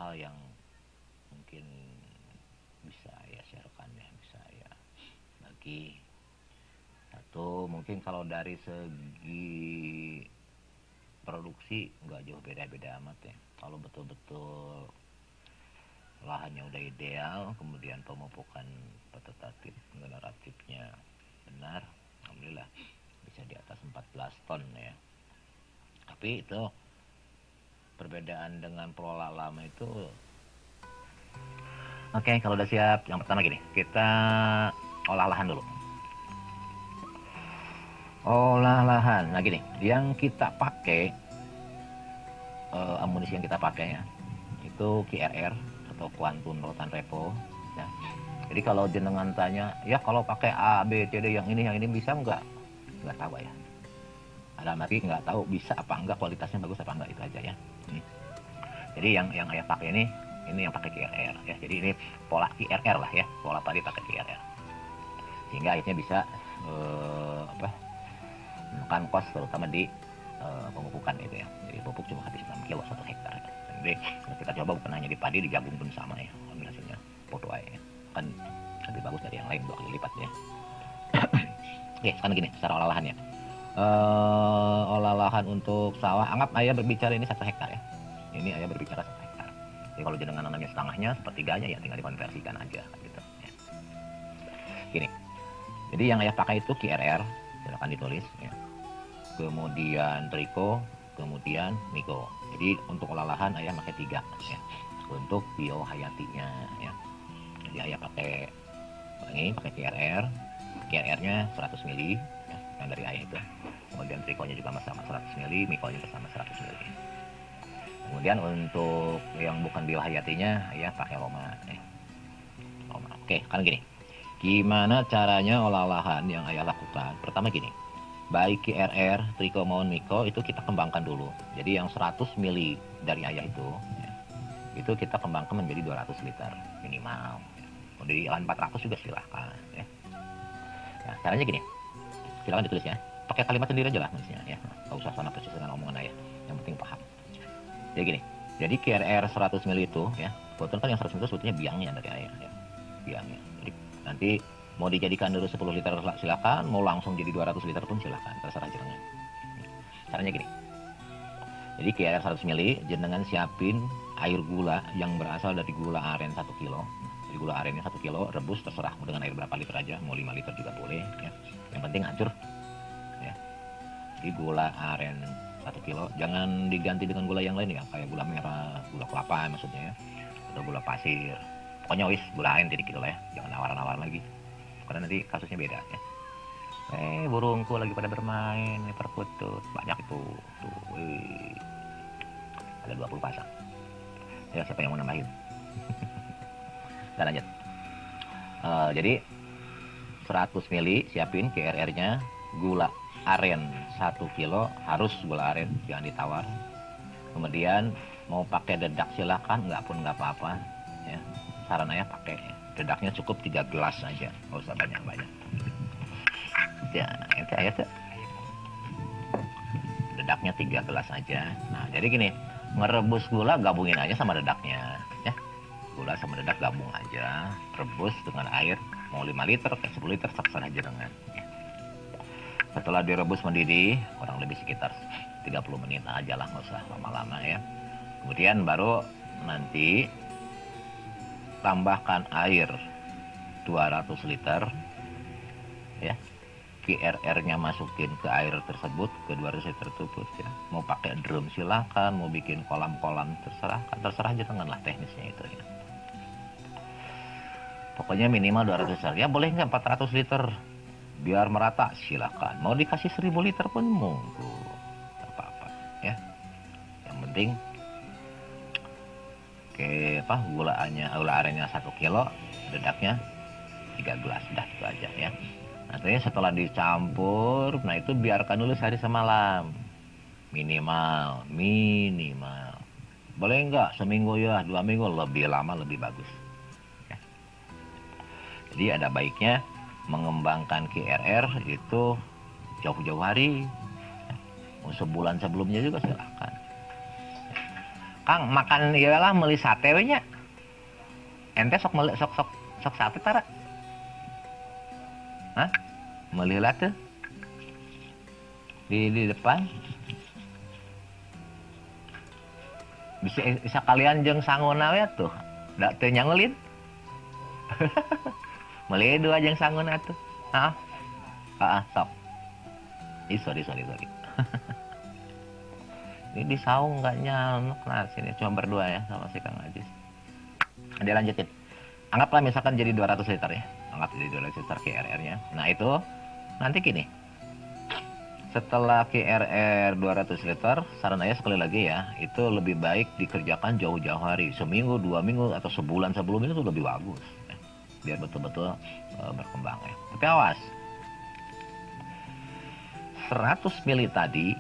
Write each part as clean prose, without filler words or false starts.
hal yang mungkin bisa ya sharekan ya, bisa ya bagi. Satu, mungkin kalau dari segi produksi nggak jauh beda-beda amat ya. Kalau betul-betul lahannya udah ideal, kemudian pemupukan vegetatif generatifnya benar, alhamdulillah bisa di atas 14 ton ya. Tapi itu perbedaan dengan pola lama itu. Oke, kalau udah siap, yang pertama gini, kita olah lahan dulu. Olah lahan, nah gini, yang kita pakai amunisi yang kita pakai ya, itu QRR atau Quantum Rotan Repo ya. Jadi kalau jenengan tanya, ya kalau pakai A, B, C, D yang ini bisa nggak tahu ya. Ada lagi nggak tahu bisa apa enggak, kualitasnya bagus apa enggak, itu aja ya. Jadi yang ayah pakai ini yang pakai QRR ya. Jadi ini pola QRR lah ya, pola padi pakai QRR. Sehingga akhirnya bisa menekan kos terutama di pemupukan itu ya. Jadi pupuk cuma habis 6 kilo 1 hektar. Jadi kita coba bukan hanya di padi, di jagung pun sama ya. Hasilnya foto aja ya. Kan lebih bagus dari yang lain 2 kali lipat ya. Oke, sekarang gini, secara olah lahan ya. Olah lahan untuk sawah, anggap ayah berbicara ini 1 hektar ya. Ini ayah berbicara 1 hektar. Jadi kalau jenengan nanamnya setengahnya, sepertiganya ya tinggal dikonversikan aja gitu ya. Gini. Jadi yang ayah pakai itu QRR, silakan ditulis ya. Kemudian triko, kemudian miko. Jadi untuk olah lahan ayah pakai 3 ya. Untuk bio hayatinya ya. Jadi ayah pakai ini pakai QRR. QRR-nya 100 mili ya, yang dari ayah itu. Kemudian trikonya juga sama 100 mili, miko juga sama 100 mili. Kemudian untuk yang bukan bio hayatinya ayah pakai Loma ya. Loma. Oke, kan gini. Gimana caranya olah lahan yang ayah lakukan? Pertama gini, baik QRR, triko maupun miko itu kita kembangkan dulu. Jadi yang 100 mili dari ayah itu ya, itu kita kembangkan menjadi 200 liter minimal. Kalau di lahan 400 juga silahkan ya. Nah, caranya gini, silahkan ditulis ya. Pakai kalimat sendiri aja lah maksudnya ya. Gak usah sana persis dengan omongan ayah. Yang penting paham. Jadi gini, jadi QRR 100 mili itu ya, kebetulan kan yang 100 mili itu sebetulnya biangnya dari ayah ya. Biangnya. Jadi nanti mau dijadikan dulu 10 liter silakan, mau langsung jadi 200 liter pun silakan, terserah jenengan. Caranya gini. Jadi QRR 100 mili, jenengan siapin air gula yang berasal dari gula aren 1 kilo. Jadi gula arennya 1 kilo, rebus terserah mau dengan air berapa liter aja, mau 5 liter juga boleh ya. Yang penting hancur. Ya. Jadi gula aren 1 kilo, jangan diganti dengan gula yang lain ya, kayak gula merah, gula kelapa maksudnya ya, atau gula pasir. Pokoknya wis gula aren jadi gitu lah ya, jangan nawar-nawar lagi. Karena nanti kasusnya beda ya. Burungku lagi pada bermain nih perkutut, banyak itu tuh, ada 20 pasang ya, siapa yang mau nambahin? Kita lanjut. Jadi 100 mili siapin QRR nya, gula aren 1 kilo, harus gula aren, jangan ditawar. Kemudian mau pakai dedak silakan, nggak pun nggak apa-apa ya. Saran ayah pakai dedaknya cukup 3 gelas aja, nggak usah banyak-banyak ya. Itu ayah tuh dedaknya 3 gelas aja. Nah jadi gini, ngerebus gula gabungin aja sama dedaknya ya. Gula sama dedak gabung aja, rebus dengan air mau 5 liter kayak 10 liter terserah jenengan ya. Setelah direbus mendidih kurang lebih sekitar 30 menit aja lah, nggak usah lama-lama ya. Kemudian baru nanti tambahkan air 200 liter ya. QRR-nya masukin ke air tersebut, ke 200 liter tersebut ya. Mau pakai drum silakan, mau bikin kolam-kolam terserah jangan lah teknisnya itu ya. Pokoknya minimal 200 liter. Ya boleh nggak 400 liter? Biar merata silakan. Mau dikasih 1000 liter pun monggo. Apa-apa ya. Yang penting gula arennya 1 kilo, dedaknya 3 gelas, udah itu aja ya. Nanti setelah dicampur, nah itu biarkan dulu sehari semalam minimal. Boleh nggak seminggu ya, 2 minggu, lebih lama lebih bagus ya. Jadi ada baiknya mengembangkan QRR itu jauh-jauh hari, mau sebulan sebelumnya juga silahkan. Kang makan iyalah meuli sate we nya. Ente sok meuli sok sate tara. Hah? Meuli heula teu? Di depan. Bisa kalian jeung sangguna we tuh. Da teu nyangeulin. Meuli dua jeung sangguna tuh. Heeh. Heeh, sok. Sorry. Ini di saung nggak nyaluk. Nah sini cuma berdua ya sama si Kang Ajis. Dia lanjutin. Anggaplah misalkan jadi 200 liter ya. Anggap jadi 200 liter KRR-nya. Nah itu nanti gini. Setelah KRR 200 liter, saran saya sekali lagi ya, itu lebih baik dikerjakan jauh-jauh hari. Seminggu, 2 minggu, atau sebulan sebelumnya itu lebih bagus. Ya. Biar betul-betul berkembang ya. Tapi awas. 100 mili tadi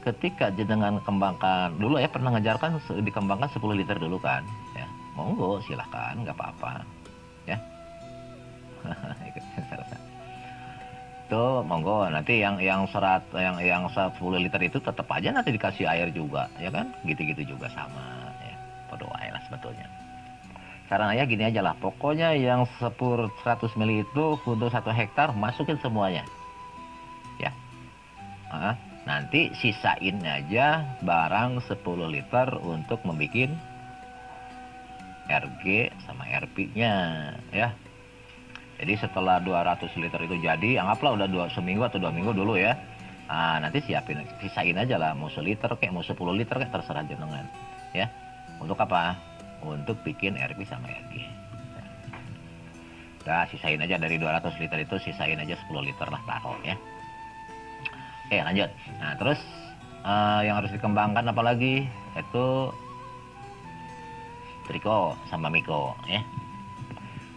ketika jenengan kembangkan dulu ya, pernah ngajarkan dikembangkan 10 liter dulu kan ya, monggo silahkan, nggak apa-apa ya. Tuh monggo, nanti yang 10 liter itu tetap aja nanti dikasih air juga ya kan, gitu-gitu juga sama ya, berdoa lah sebetulnya. Saran saya gini aja lah, pokoknya yang 100 mili itu untuk 1 hektar masukin semuanya ya. Nanti sisain aja barang 10 liter untuk membuat RG sama RP-nya ya. Jadi setelah 200 liter itu jadi, anggaplah udah seminggu atau 2 minggu dulu ya. Nanti sisain aja lah, mau 1 liter kayak mau 10 liter kayak terserah jenengan ya. Untuk apa? Untuk bikin RP sama RG. Nah, sisain aja dari 200 liter itu, sisain aja 10 liter lah taruh ya. Oke lanjut. Nah terus yang harus dikembangkan apalagi itu triko sama miko ya.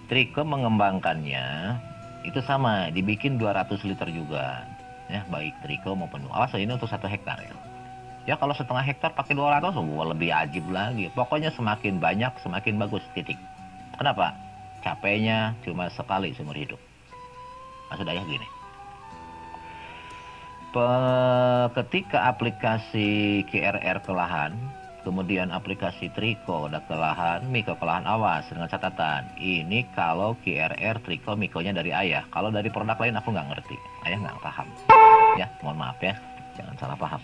Triko mengembangkannya itu sama, dibikin 200 liter juga ya, baik triko maupun awas ini untuk 1 hektar ya. Ya kalau setengah hektar pakai 200 lebih ajib lagi. Pokoknya semakin banyak semakin bagus, titik. Kenapa? Capeknya cuma sekali seumur hidup. Maksud ayah gini, ketika aplikasi KRR ke lahan, kemudian aplikasi triko ke lahan, miko ke lahan, awas dengan catatan ini kalau KRR triko mikonya dari ayah. Kalau dari produk lain aku nggak ngerti, ayah nggak paham ya, mohon maaf ya, jangan salah paham.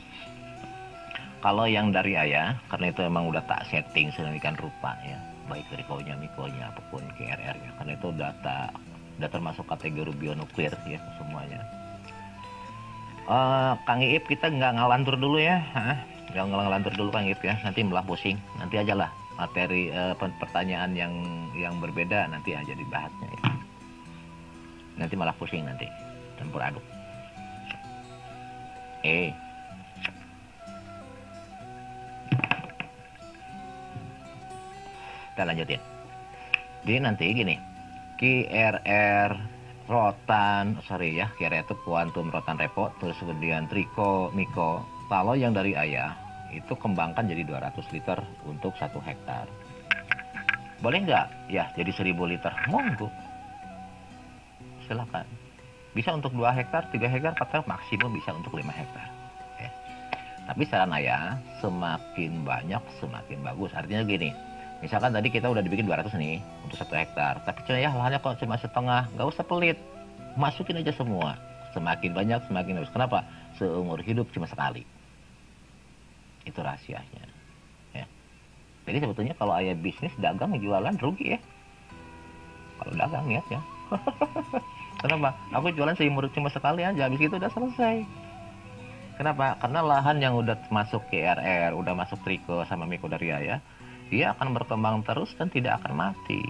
Kalau yang dari ayah, karena itu emang udah tak setting sedemikian rupa ya, baik trikonya, mikonya apapun KRR-nya, karena itu udah termasuk kategori bionuklir ya semuanya. Kang Iip kita nggak ngalantur dulu ya, nggak ngalantur dulu Kang Iip ya, nanti malah pusing. Nanti aja lah materi pertanyaan yang berbeda nanti aja dibahasnya ya. Nanti malah pusing nanti, campur aduk. Kita lanjutin. Jadi nanti gini, KRR KRR itu kuantum rotan repo, terus kemudian triko, miko. Kalau yang dari ayah itu kembangkan jadi 200 liter untuk 1 hektar. Boleh nggak? Ya, jadi 1000 liter. Monggo. Silakan. Bisa untuk 2 hektar, 3 hektar, 4 hektar, maksimum bisa untuk 5 hektar. Ya. Tapi saran ayah, semakin banyak semakin bagus. Artinya gini, misalkan tadi kita udah dibikin 200 nih untuk 1 hektar, tapi ya lahannya kok cuma setengah, nggak usah pelit, masukin aja semua. Semakin banyak semakin bagus. Kenapa? Seumur hidup cuma sekali. Itu rahasianya. Ya. Jadi sebetulnya kalau ayah bisnis dagang jualan rugi ya. Kalau dagang ya. Kenapa? Aku jualan seumur cuma sekali aja, habis itu udah selesai. Kenapa? Karena lahan yang udah masuk KRR, udah masuk triko sama miko dari ayah, dia akan berkembang terus dan tidak akan mati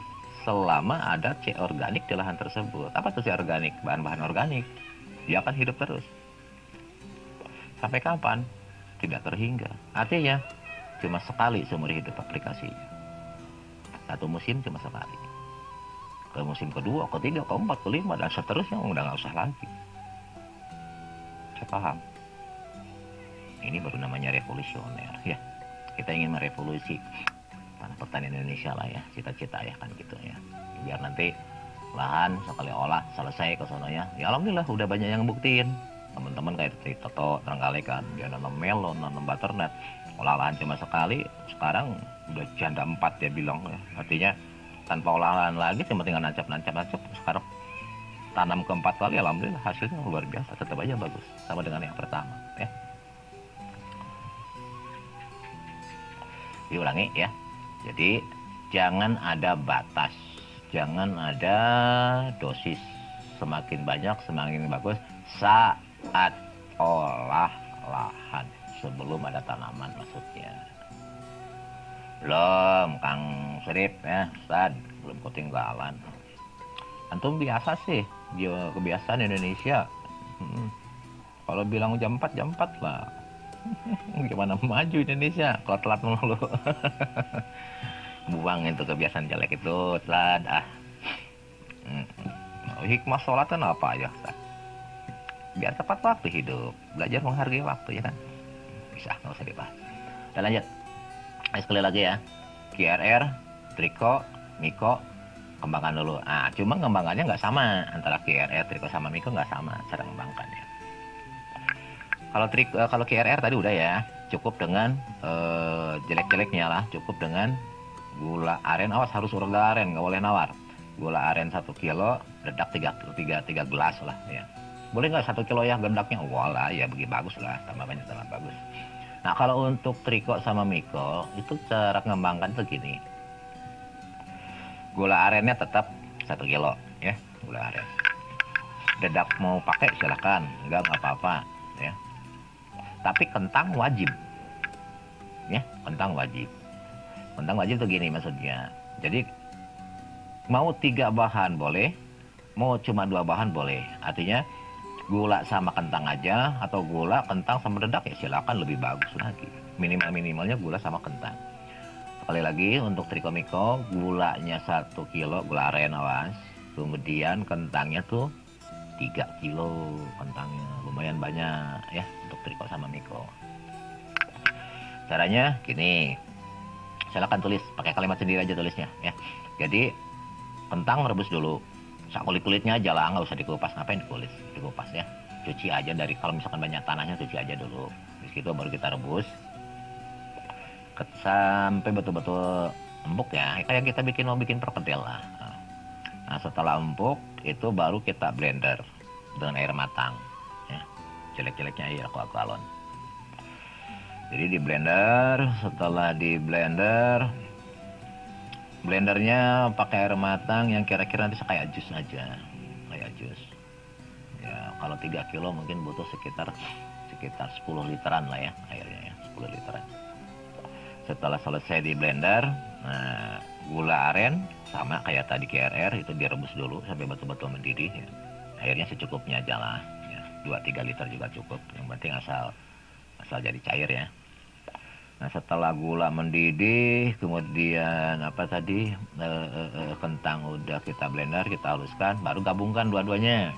selama ada C organik di lahan tersebut. Apa tuh C organik? Bahan-bahan organik. Dia akan hidup terus. Sampai kapan? Tidak terhingga. Artinya cuma sekali seumur hidup aplikasinya. 1 musim cuma sekali. Ke musim kedua, ketiga, keempat, kelima, dan seterusnya udah nggak usah lagi. Saya paham. Ini baru namanya revolusioner ya. Kita ingin merevolusi tanah pertanian Indonesia lah ya, cita-cita ya kan gitu ya. Biar nanti lahan sekali olah selesai ke sononya. Ya alhamdulillah udah banyak yang buktiin. Teman-teman kayak Toto Trenggalek kan, dia nanam melon, nanam butternut, olah lahan cuma sekali, sekarang udah janda 4 dia bilang ya. Artinya tanpa olah lahan lagi cuma tinggal nancap. Sekarang tanam ke 4 kali, alhamdulillah hasilnya luar biasa, tetap aja bagus sama dengan yang pertama ya. Diulangi ya. Jadi jangan ada batas, jangan ada dosis, semakin banyak semakin bagus saat olah lahan, sebelum ada tanaman maksudnya. Belum Kang Serip ya, Ustad, belum ketinggalan. Antum biasa sih, kebiasaan Indonesia. Kalau bilang jam 4 lah. Gimana maju Indonesia kalau telat mulu. Buang itu kebiasaan jelek itu, Ustad. Hikmah sholatan apa aja, Ustad? Biar tepat waktu hidup, belajar menghargai waktu ya kan. Bisa, nggak usah dibahas. Kita lanjut. Sekali lagi ya, QRR, triko, miko, kembangkan dulu. Cuma kembangannya nggak sama antara QRR, triko sama miko, nggak sama cara mengembangkannya. Kalau QRR tadi udah ya, cukup dengan jelek-jeleknya lah, cukup dengan gula aren. Awas, harus gula aren, nggak boleh nawar. Gula aren 1 kilo, dedak 3 gelas lah ya. Boleh nggak 1 kilo ya gendaknya? Walah ya, bagi bagus lah, tambah banyak tambah bagus. Nah kalau untuk triko sama miko itu cara mengembangkan tuh gini. Gula arennya tetap 1 kilo ya, gula aren. Dedak mau pakai silahkan, nggak apa-apa ya. Tapi kentang wajib ya, kentang wajib. Kentang wajib tuh gini maksudnya. Jadi mau 3 bahan boleh, mau cuma 2 bahan boleh. Artinya gula sama kentang aja, atau gula, kentang sama dedak ya silakan, lebih bagus lagi. Minimalnya gula sama kentang. Sekali lagi untuk triko miko, gulanya 1 kilo, gula aren awas. Kemudian kentangnya tuh 3 kilo kentangnya, lumayan banyak ya untuk triko sama miko. Caranya gini, silakan tulis, pakai kalimat sendiri aja tulisnya ya. Jadi kentang rebus dulu, kulit-kulitnya aja lah, nggak usah dikupas. Ngapain dikupas ya, cuci aja. Dari kalau misalkan banyak tanahnya, cuci aja dulu. Di situ baru kita rebus sampai betul-betul empuk ya, kayak kita mau bikin perkedel lah. Nah setelah empuk itu baru kita blender dengan air matang ya. Jelek-jeleknya air galon. Jadi di blender, setelah di blender, blendernya pakai air matang yang kira-kira nanti kayak jus aja, kayak jus ya. Kalau 3 kilo mungkin butuh sekitar 10 literan lah ya airnya ya, 10 literan. Setelah selesai di blender, nah gula aren sama kayak tadi QRR itu direbus dulu sampai betul-betul mendidih ya. Airnya secukupnya aja lah ya, 2-3 liter juga cukup, yang penting asal jadi cair ya. Nah setelah gula mendidih, kemudian kentang udah kita blender, kita haluskan, baru gabungkan dua-duanya.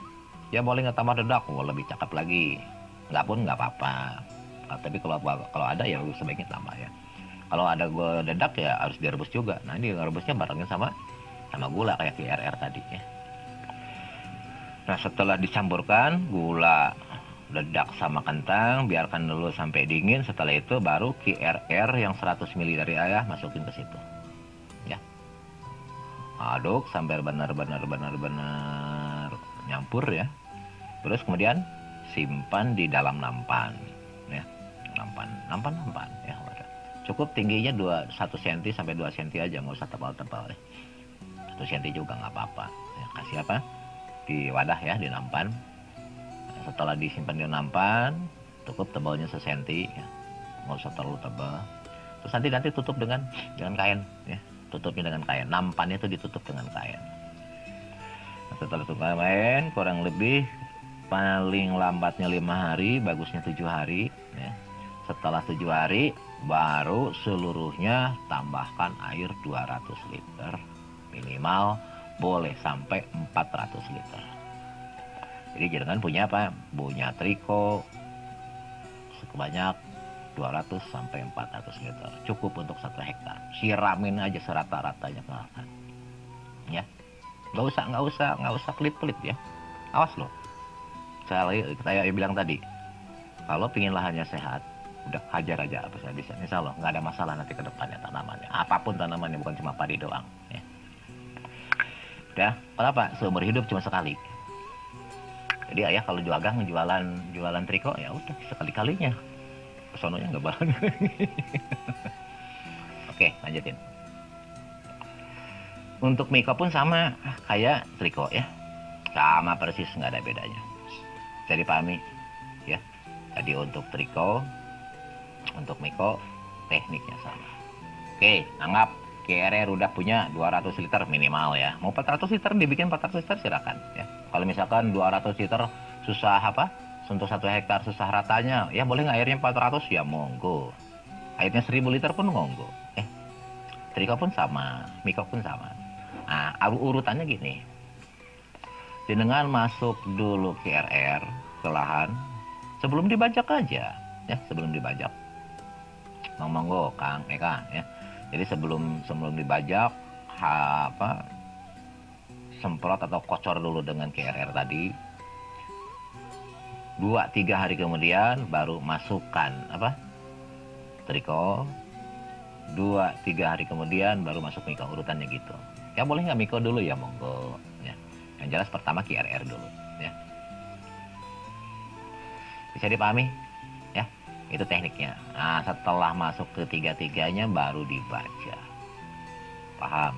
Ya boleh nggak tambah dedak, lebih cakep lagi. Nggak pun nggak apa-apa. Tapi kalau ada ya sebaiknya tambah ya. Kalau ada dedak ya harus direbus juga. Nah ini rebusnya barengnya sama gula kayak QRR tadi ya. Nah setelah dicampurkan gula, dedak sama kentang, biarkan dulu sampai dingin. Setelah itu baru QRR yang 100 ml dari ayah masukin ke situ ya. Aduk sampai benar-benar nyampur ya. Terus kemudian simpan di dalam nampan ya. Nampan ya. Cukup tingginya 1 cm sampai 2 cm aja, nggak usah tebal-tebal ya. 1 cm juga nggak apa-apa ya. Kasih di wadah ya, di nampan. Setelah disimpan di nampan, cukup tebalnya sesenti ya, nggak usah terlalu tebal. Terus nanti tutup dengan kain ya, tutupnya dengan kain. Nampannya itu ditutup dengan kain. Nah, setelah tutup kain, kurang lebih paling lambatnya 5 hari, bagusnya 7 hari ya. Setelah 7 hari baru seluruhnya tambahkan air 200 liter minimal, boleh sampai 400 liter. Jadi jangan punya triko sebanyak 200 sampai 400 liter. Cukup untuk 1 hektar. Siramin aja serata-ratanya ke lahan. Ya. Nggak usah pelit-pelit ya. Awas loh. Saya bilang tadi, kalau pingin lahannya sehat, udah hajar aja apa saja bisa. Insya Allah nggak ada masalah nanti ke depannya tanamannya. Apapun tanamannya, bukan cuma padi doang. Ya. Udah, kenapa? Seumur hidup cuma sekali. Jadi ayah kalau dagang jualan triko ya udah sekali-kalinya. Kesononya nggak bareng. Oke, lanjutin. Untuk Miko pun sama kayak triko ya. Sama persis, nggak ada bedanya. Jadi pahami ya. Jadi untuk triko, untuk Miko tekniknya sama. Oke, anggap KRR udah punya 200 liter minimal ya. Mau 400 liter dibikin 400 liter silakan ya. Kalau misalkan 200 liter susah apa? Untuk 1 hektar susah ratanya, ya boleh nggak airnya 400 ya monggo. Airnya 1000 liter pun monggo. Triko pun sama, Miko pun sama. Nah, urutannya gini. Dengan masuk dulu KRR ke lahan sebelum dibajak aja ya, sebelum dibajak. Monggo Kang Eka ya. Jadi sebelum dibajak semprot atau kocor dulu dengan KRR tadi. 2-3 hari kemudian baru masukkan triko. 2-3 hari kemudian baru masuk Miko, urutannya gitu. Ya boleh nggak Miko dulu ya monggo ya. Yang jelas pertama KRR dulu ya. Bisa dipahami ya, itu tekniknya. Nah, setelah masuk ke tiga-tiganya baru dibaca. Paham?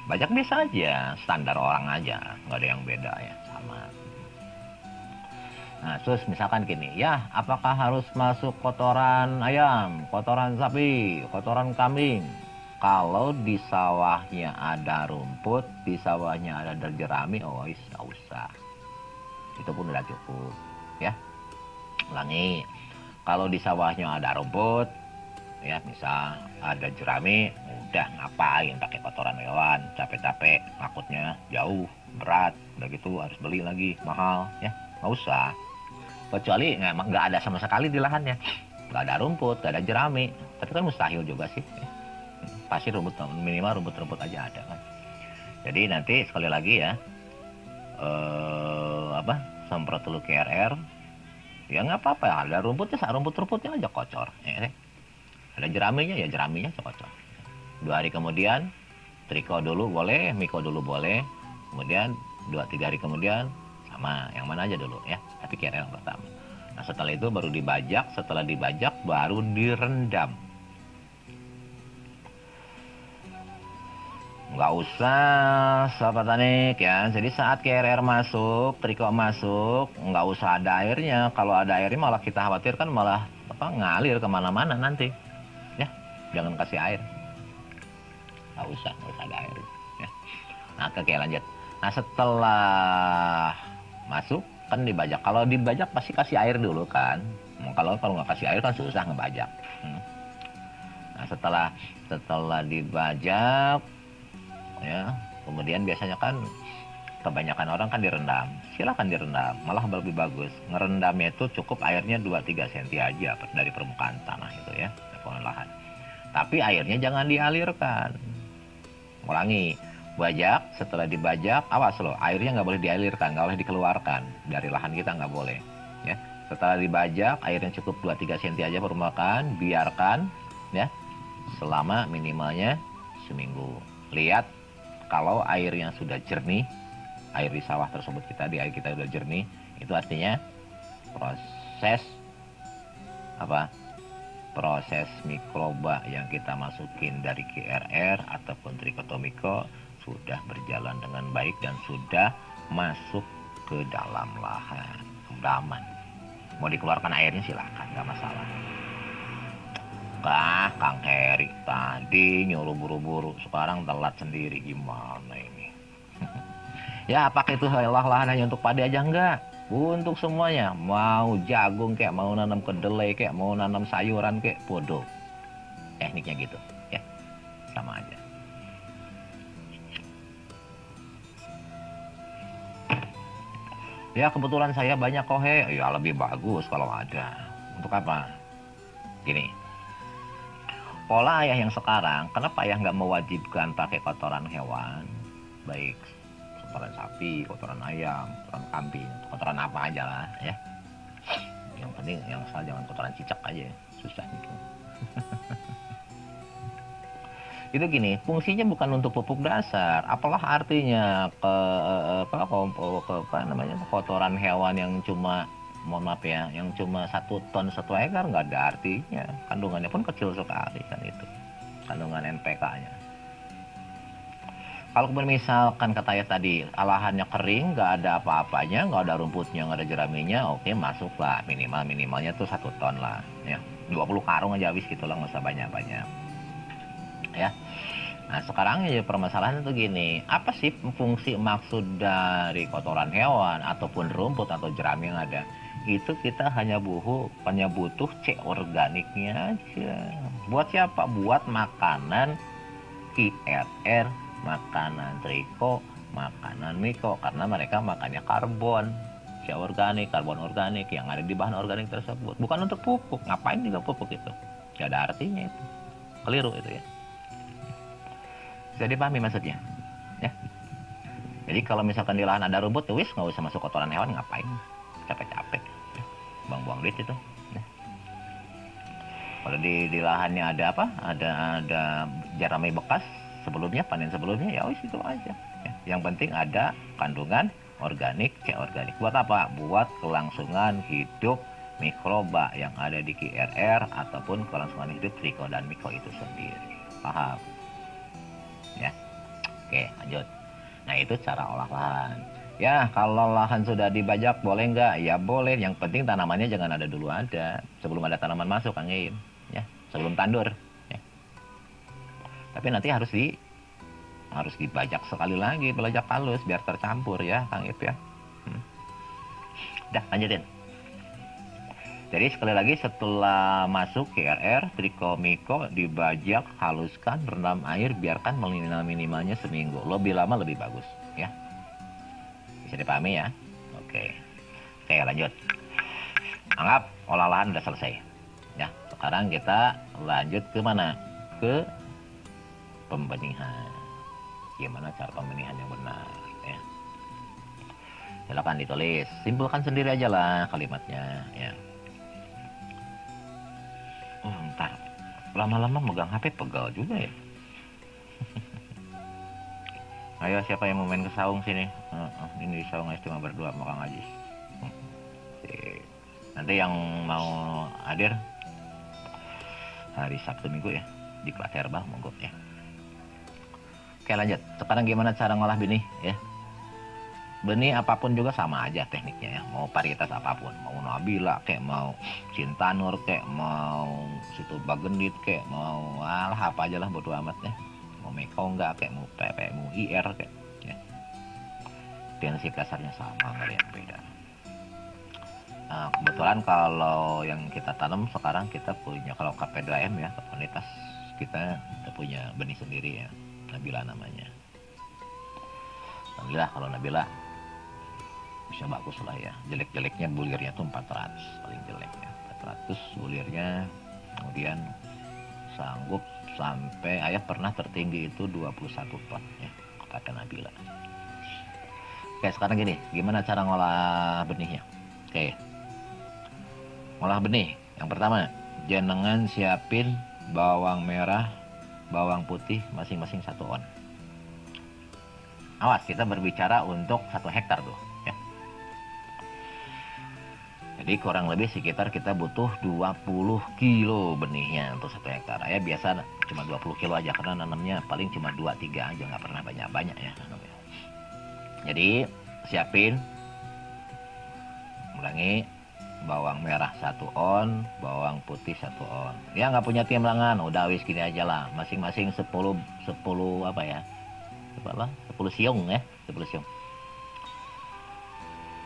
Bajak biasa aja, standar orang aja, nggak ada yang beda ya, sama. Nah, terus misalkan gini, ya apakah harus masuk kotoran ayam, kotoran sapi, kotoran kambing? Kalau di sawahnya ada rumput, di sawahnya ada jerami, oh nggak usah. Itu pun udah cukup, ya. Ulangi, kalau di sawahnya ada rumput, ya misal ada jerami, udah ngapain pakai kotoran hewan, capek-capek, ngangkutnya jauh, berat, udah gitu harus beli lagi, mahal, ya nggak usah. Kecuali nggak ada sama sekali di lahannya, nggak ada rumput, nggak ada jerami, tapi kan mustahil juga sih. Ya. Pasti minimal rumput-rumput aja ada kan. Jadi nanti sekali lagi ya, semprot dulu KRR, ya nggak apa-apa, ada rumputnya, rumput-rumputnya aja kocor, ya. Ada jeraminya ya jeraminya kocor. 2 hari kemudian triko dulu boleh, Miko dulu boleh, kemudian 2-3 hari kemudian sama yang mana aja dulu ya, tapi KRR yang pertama. Nah setelah itu baru dibajak, setelah dibajak baru direndam. Nggak usah sahabat tanik ya. Jadi saat KRR masuk, triko masuk, nggak usah ada airnya. Kalau ada airnya malah kita khawatirkan malah ngalir kemana-mana nanti. Ya, jangan kasih air. Nggak usah ada air. Ya. Nah, oke lanjut. Nah setelah masuk kan dibajak. Kalau dibajak pasti kasih air dulu kan. Kalau nggak kasih air kan susah ngebajak. Nah setelah dibajak ya, kemudian biasanya kan kebanyakan orang kan direndam. Silakan direndam, malah lebih bagus. Ngerendamnya itu cukup airnya 2-3 cm aja dari permukaan tanah itu ya, permukaan lahan. Tapi airnya jangan dialirkan. Ulangi, bajak, setelah dibajak, awas loh, airnya nggak boleh dialirkan, nggak boleh dikeluarkan dari lahan kita, nggak boleh. Ya, setelah dibajak, airnya cukup 2-3 cm aja permukaan, biarkan ya selama minimalnya seminggu. Lihat kalau air yang sudah jernih, air di sawah tersebut air kita sudah jernih, itu artinya proses mikroba yang kita masukin dari KRR ataupun trikotomiko sudah berjalan dengan baik dan sudah masuk ke dalam lahan, aman. Mau dikeluarkan airnya silahkan, nggak masalah. Kang Heri tadi nyuruh buru-buru, sekarang telat sendiri, gimana ini? Ya apakah itu lahan hanya untuk padi aja? Enggak, untuk semuanya. Mau jagung kek, mau nanam kedelai kek, mau nanam sayuran kek, bodoh. Tekniknya gitu ya, sama aja. Ya kebetulan saya banyak kohe, ya lebih bagus kalau ada. Untuk apa? Gini, pola ayah yang sekarang, kenapa ayah nggak mewajibkan pakai kotoran hewan, baik kotoran sapi, kotoran ayam, kotoran kambing, kotoran apa aja lah ya. Yang penting yang asal jangan kotoran cicak aja, susah gitu. Itu gini, fungsinya bukan untuk pupuk dasar. Apalah artinya apa namanya, kotoran hewan yang cuma, mohon maaf ya, yang cuma 1 ton 1 hektar nggak ada artinya. Kandungannya pun kecil sekali kan itu, kandungan NPK-nya. Kalau misalkan kata ya tadi, lahannya kering, nggak ada apa-apanya, nggak ada rumputnya, nggak ada jeraminya, oke masuklah, minimalnya tuh 1 ton lah, ya 20 karung aja habis gitu lah, nggak usah banyak-banyak, ya. Nah sekarang ya permasalahannya tuh gini, apa sih fungsi maksud dari kotoran hewan ataupun rumput atau jerami yang ada? Itu kita hanya butuh C organiknya aja. Buat siapa? Buat makanan KRR, makanan triko, makanan miko, karena mereka makannya karbon, C organik, karbon organik yang ada di bahan organik tersebut. Bukan untuk pupuk. Ngapain juga pupuk itu? Gak ada artinya itu. Keliru itu ya. Bisa dipahami maksudnya, ya. Jadi kalau misalkan di lahan ada rumput, wis nggak usah masuk kotoran hewan, ngapain? Capek-capek, buang-buang duit itu. Ya. Kalau di lahannya ada apa? Ada jerami bekas sebelumnya, panen sebelumnya, ya wis itu aja. Ya. Yang penting ada kandungan organik, kayak organik. Buat apa? Buat kelangsungan hidup mikroba yang ada di KRR ataupun kelangsungan hidup triko dan miko itu sendiri. Paham? Ya, oke lanjut. Nah itu cara olah lahan. Ya kalau lahan sudah dibajak boleh nggak? Ya boleh. Yang penting tanamannya jangan ada dulu ada. Sebelum ada tanaman masuk Kang Im. Ya sebelum tandur. Ya. Tapi nanti harus dibajak sekali lagi, belajak halus biar tercampur ya Kang Ip ya. Udah lanjutin. Jadi sekali lagi setelah masuk KRR, triko miko dibajak, haluskan, rendam air, biarkan minimalnya seminggu. Lebih lama lebih bagus, ya. Bisa dipahami ya? Oke, lanjut. Anggap olah lahan udah selesai. Ya, sekarang kita lanjut ke mana? Ke pembenihan. Gimana cara pembenihan yang benar? Ya. Silakan ditulis, simpulkan sendiri aja lah kalimatnya, ya. Ntar lama-lama megang HP pegal juga ya. Ayo siapa yang mau main ke saung sini? Ini saung istimewa berdua sama Kang Ajis. Nanti yang mau hadir hari Sabtu Minggu ya di kelas herbal monggo ya. Oke lanjut. Sekarang gimana cara ngolah benih ya? Benih apapun juga sama aja tekniknya ya, mau varietas apapun, mau Nabila kayak mau Cintanur kayak mau situ Bagendit kayak mau apa aja lah bodo amat ya, mau Mekongga kayak mau PP mau IR kayak ya. Prinsip dasarnya sama, nggak ada yang beda. Nah kebetulan kalau yang kita tanam sekarang kita punya, kalau KP2M ya, komunitas kita punya benih sendiri ya, Nabila namanya. Alhamdulillah kalau Nabila bisa bagus lah ya. Jelek-jeleknya bulirnya tuh 400 paling jeleknya 400 bulirnya. Kemudian sanggup sampai ayah pernah tertinggi itu 21 ton ya, kata Nabila. Oke sekarang gini, gimana cara ngolah benihnya? Oke, ngolah benih yang pertama, jenengan siapin bawang merah, bawang putih masing-masing 1 on. Awas, kita berbicara untuk 1 hektar tuh ya. Jadi kurang lebih sekitar kita butuh 20 kilo benihnya untuk 1 hektar. Ya biasa cuma 20 kilo aja karena nanamnya paling cuma 2-3 aja, nggak pernah banyak-banyak ya. Jadi siapin, ulangi, bawang merah 1 on, bawang putih 1 on. Ya nggak punya timbangan, udah wis gini aja lah. Masing-masing 10 apa ya? 10 siung ya, 10 siung.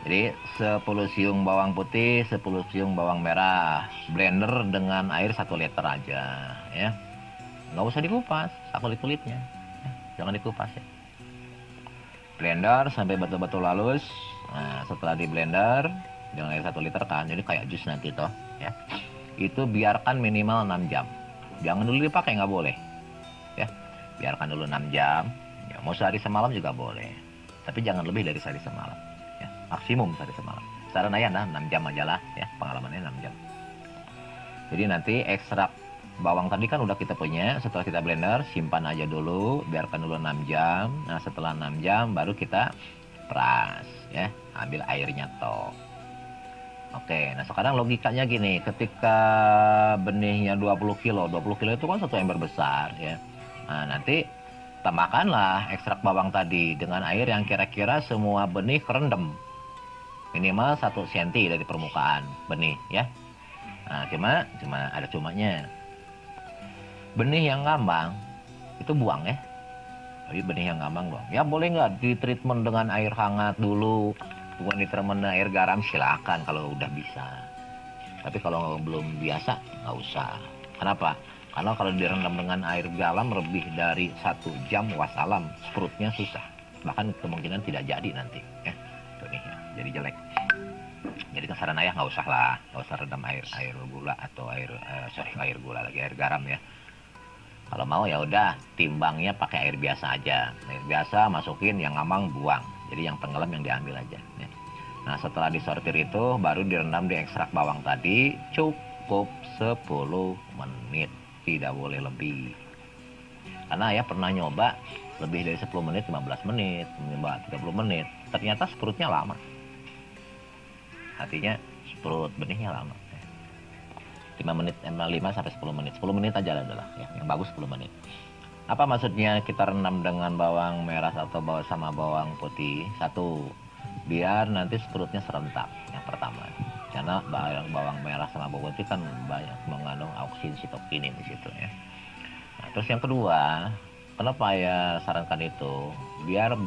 Jadi 10 siung bawang putih, 10 siung bawang merah, blender dengan air 1 liter aja ya. Nggak usah dikupas kulit-kulitnya ya. Jangan dikupas ya. Blender sampai betul-betul halus. Nah setelah di blender dengan air 1 liter kan, jadi kayak jus nanti toh ya. Itu biarkan minimal 6 jam. Jangan dulu dipakai, nggak boleh ya. Biarkan dulu 6 jam ya, mau sehari semalam juga boleh, tapi jangan lebih dari sehari semalam ya, maksimum sehari semalam. Saran ayah nah 6 jam aja lah ya, pengalamannya 6 jam. Jadi nanti ekstrak bawang tadi kan udah kita punya, setelah kita blender simpan aja dulu, biarkan dulu 6 jam. Nah setelah 6 jam baru kita peras ya, ambil airnya toh. Oke, nah sekarang logikanya gini, ketika benihnya 20 kilo itu kan satu ember besar ya. Nah nanti tambahkanlah ekstrak bawang tadi dengan air yang kira-kira semua benih kerendam. Minimal 1 cm dari permukaan benih ya. Nah cuma ada cumanya. Benih yang ngambang itu buang ya. Jadi benih yang ngambang buang. Ya boleh nggak di treatment dengan air hangat dulu, bukan di treatment air garam, silakan kalau udah bisa. Tapi kalau belum biasa nggak usah. Kenapa? Karena kalau direndam dengan air garam lebih dari 1 jam wassalam, sprutnya susah. Bahkan kemungkinan tidak jadi nanti ya. Benihnya jadi jelek. Jadi saran ayah nggak usah lah, nggak usah rendam air gula atau air gula lagi, air garam ya. Kalau mau ya udah timbangnya pakai air biasa aja. Air biasa masukin, yang ngambang buang. Jadi yang tenggelam yang diambil aja. Ya. Nah setelah disortir itu baru direndam di ekstrak bawang tadi cukup 10 menit. Tidak boleh lebih. Karena ya pernah nyoba lebih dari 10 menit, 15 menit, 30 menit. Ternyata sprutnya lama. Artinya sprut benihnya lama. 5 menit, 5 sampai 10 menit. 10 menit aja adalah ya, yang bagus 10 menit. Apa maksudnya kita rendam dengan bawang merah atau sama bawang putih? Satu, biar nanti sprutnya serentak yang pertama. Karena bawang merah sama bawang putih kan banyak mengandung auksin sitokinin di situ ya. Nah, terus yang kedua, kenapa ya sarankan itu? Biar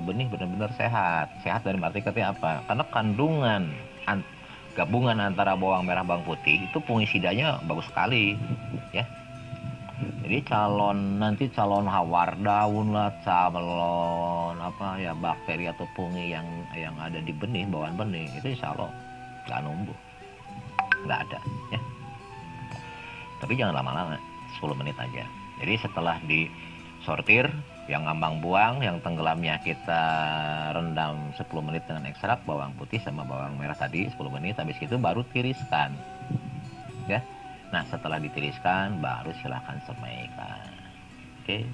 benih benar-benar sehat. Sehat dari arti katanya apa? Karena kandungan gabungan antara bawang merah bawang putih itu fungisidanya bagus sekali ya. Jadi nanti calon hawar daun lah, calon apa ya, bakteri atau fungi yang ada di benih, bawaan benih itu insya Allah nggak numbuh, nggak ada ya. Tapi jangan lama-lama, 10 menit aja. Jadi setelah disortir, yang ngambang buang, yang tenggelamnya kita rendam 10 menit dengan ekstrak bawang putih sama bawang merah tadi 10 menit, habis itu baru tiriskan ya. Nah setelah ditiriskan baru silahkan semaikan. Oke.